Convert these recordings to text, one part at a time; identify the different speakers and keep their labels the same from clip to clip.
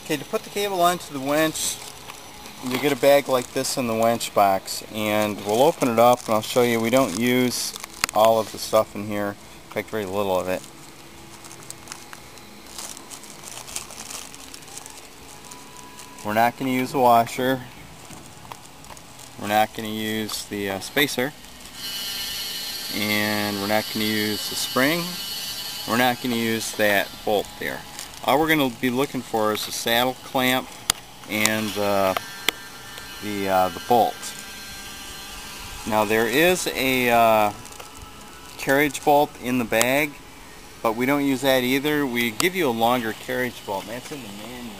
Speaker 1: Okay, to put the cable onto the winch, you get a bag like this in the winch box, and we'll open it up and I'll show you. We don't use all of the stuff in here, in fact very little of it. We're not going to use a washer, we're not going to use the spacer, and we're not going to use the spring, we're not going to use that bolt there. All we're going to be looking for is the saddle clamp and the bolt. Now there is a carriage bolt in the bag, but we don't use that either. We give you a longer carriage bolt, and that's in the manual.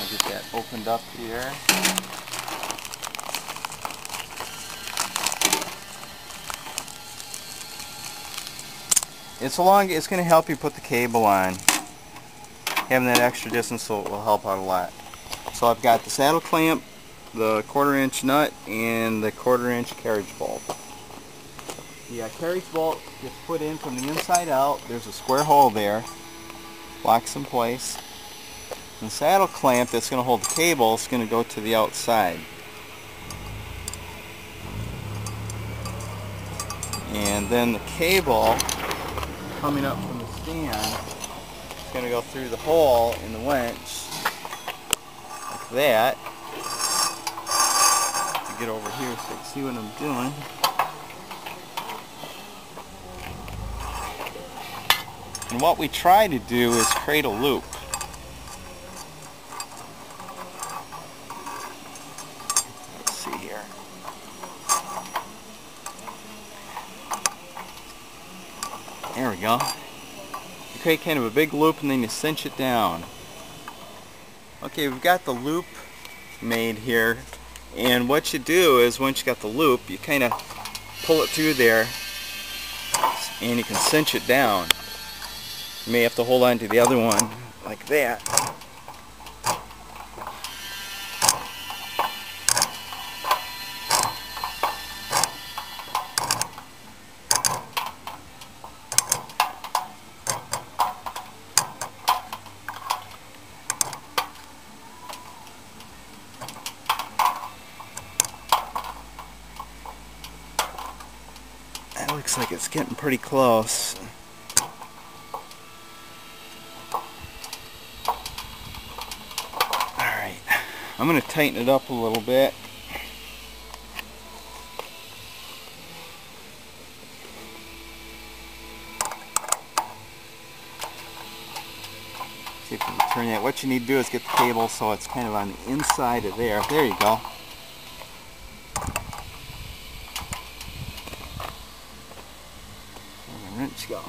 Speaker 1: I'll get that opened up here. It's going to help you put the cable on. Having that extra distance will help out a lot. So I've got the saddle clamp, the 1/4 inch nut, and the 1/4 inch carriage bolt. The carriage bolt gets put in from the inside out. There's a square hole there, locks in place. And the saddle clamp that's going to hold the cable is going to go to the outside. And then the cable coming up from the stand is going to go through the hole in the winch like that. To get over here so you can see what I'm doing. And what we try to do is create a loop. Let's see here. There we go. You create kind of a big loop and then you cinch it down. Okay, we've got the loop made here, and what you do is once you got the loop, you kind of pull it through there and you can cinch it down. You may have to hold on to the other one like that. That looks like it's getting pretty close. Alright, I'm going to tighten it up a little bit. See if we can turn that. What you need to do is get the cable so it's kind of on the inside of there. There you go. Wrench go.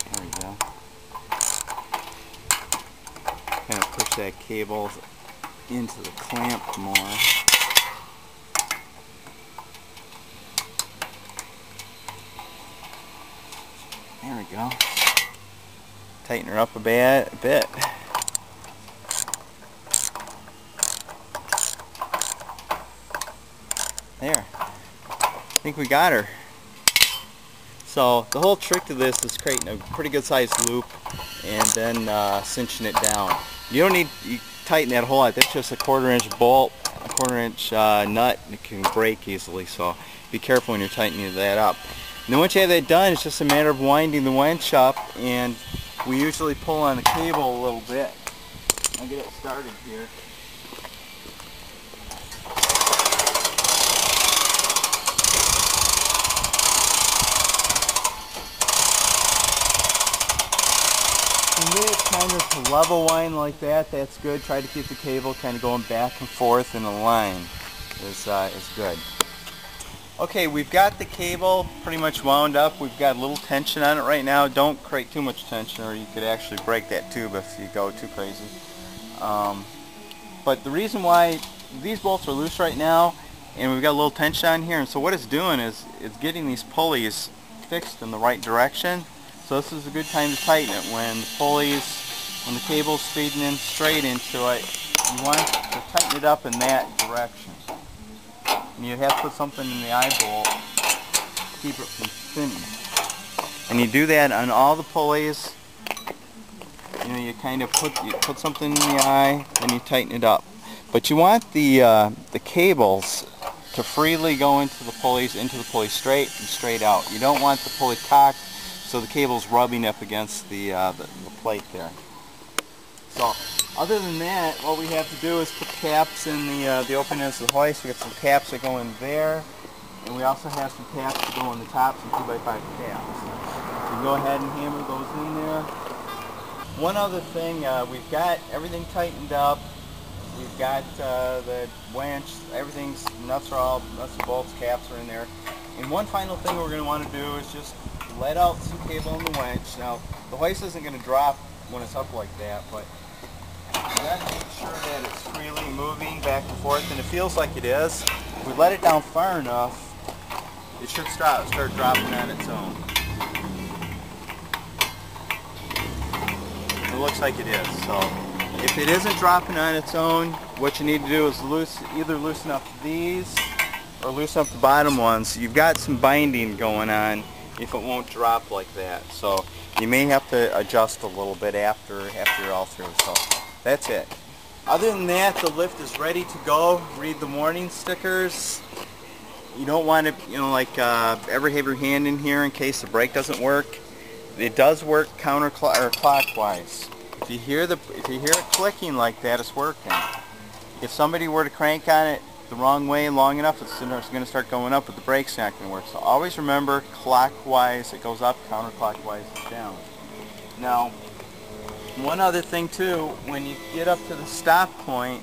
Speaker 1: There we go. Kind of push that cable into the clamp more. There we go. Tighten her up a bit. There. I think we got her. So the whole trick to this is creating a pretty good sized loop and then cinching it down. You don't need you tighten that whole lot. That's just a 1/4 inch bolt, a 1/4 inch nut, and it can break easily. So be careful when you're tightening that up. And then once you have that done, it's just a matter of winding the winch up, and we usually pull on the cable a little bit. I'll get it started here. Get it kind of to level wind like that. That's good. Try to keep the cable kind of going back and forth in a line is good. Okay, we've got the cable pretty much wound up. We've got a little tension on it right now. Don't create too much tension or you could actually break that tube if you go too crazy. But the reason why these bolts are loose right now and we've got a little tension on here, and so what it's doing is it's getting these pulleys fixed in the right direction. So this is a good time to tighten it when the pulleys, when the cable's feeding in straight into it, you want to tighten it up in that direction. And you have to put something in the eye bolt to keep it from spinning. And you do that on all the pulleys. You know, you kind of put something in the eye and you tighten it up. But you want the cables to freely go into the pulley straight and straight out. You don't want the pulley cocked so the cable's rubbing up against the plate there. So other than that, what we have to do is put caps in the openings of the hoist. We got some caps that go in there, and we also have some caps that go in the top, some 2x5 caps. You can go ahead and hammer those in there. One other thing, we've got everything tightened up. We've got the winch, everything's, nuts and bolts, caps are in there. And one final thing we're going to want to do is just let out some cable in the winch. Now, the hoist isn't going to drop when it's up like that, but you got to make sure that it's freely moving back and forth, and it feels like it is. If we let it down far enough, it should start dropping on its own. It looks like it is. So if it isn't dropping on its own, what you need to do is either loosen up these or loosen up the bottom ones. You've got some binding going on if it won't drop like that. So you may have to adjust a little bit after you're all through. So that's it. Other than that, the lift is ready to go. Read the warning stickers. You don't want to, ever have your hand in here in case the brake doesn't work. It does work counterclockwise. If you hear it clicking like that, it's working. If somebody were to crank on it the wrong way long enough, it's going to start going up, but the brake's not going to work. So always remember, clockwise it goes up, counterclockwise it's down. Now, one other thing too, when you get up to the stop point,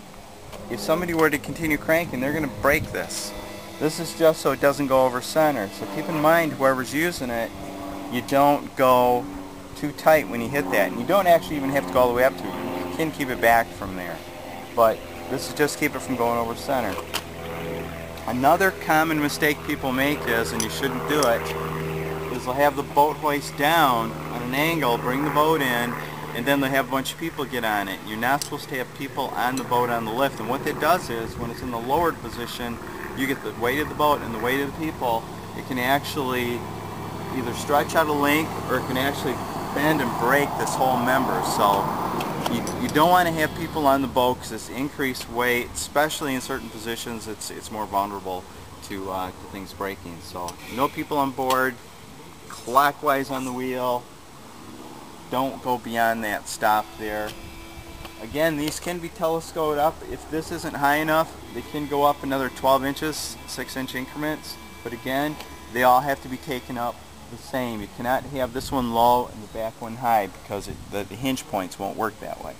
Speaker 1: if somebody were to continue cranking, they're going to break this. This is just so it doesn't go over center. So keep in mind, whoever's using it, you don't go too tight when you hit that. And you don't actually even have to go all the way up to it. You can keep it back from there. But this is just to keep it from going over center. Another common mistake people make is, and you shouldn't do it, is they'll have the boat hoist down on an angle, bring the boat in, and then they'll have a bunch of people get on it. You're not supposed to have people on the boat on the lift. And what that does is, when it's in the lowered position, you get the weight of the boat and the weight of the people. It can actually either stretch out a link, or it can actually bend and break this whole member. So you don't want to have people on the boat because it's increased weight, especially in certain positions. It's more vulnerable to things breaking. So no people on board, clockwise on the wheel. Don't go beyond that stop there. Again, these can be telescoped up. If this isn't high enough, they can go up another 12 inches, 6-inch increments. But again, they all have to be taken up the same. You cannot have this one low and the back one high, because the hinge points won't work that way.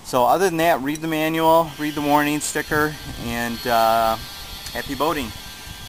Speaker 1: So other than that, read the manual, read the warning sticker, and happy boating.